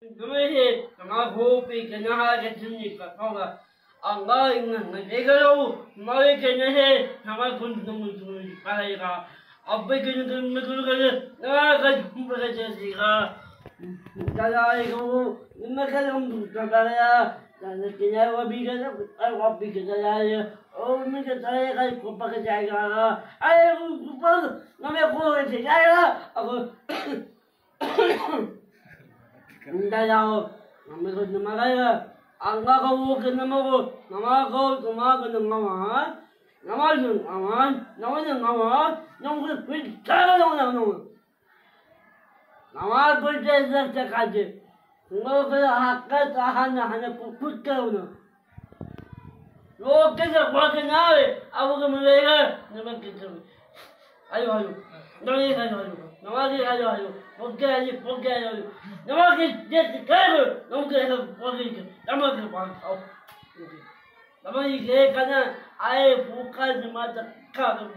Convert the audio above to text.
Namahe, Namahopi, Kanaha, Katunika, Kova, Allah, Negaro, Marikanahe, Namakun, Paira, Abakan, Mikuga, Naka, Jessica, Dalaigo, Nakalam, Tagaya, Tanakina, I want because I, oh, Mikataya, I could pack a jagger. I will, Namako, Ndayaw, namikot na magaya. Ang kakawukin na mo, namakaw, tumakan ng mga, naman yung aman, naman yung ama, nung kaya naman. Naman ko siya sa kaje. Kung ako kaya hakat, hanap puput ka na. Huwag ka sa kwakin na ako ka malaya, naman kita. Ayo. Naman ayo. Porque não é que desse cara não quer porque não é que vai ao não é que cada aí por causa de mata cara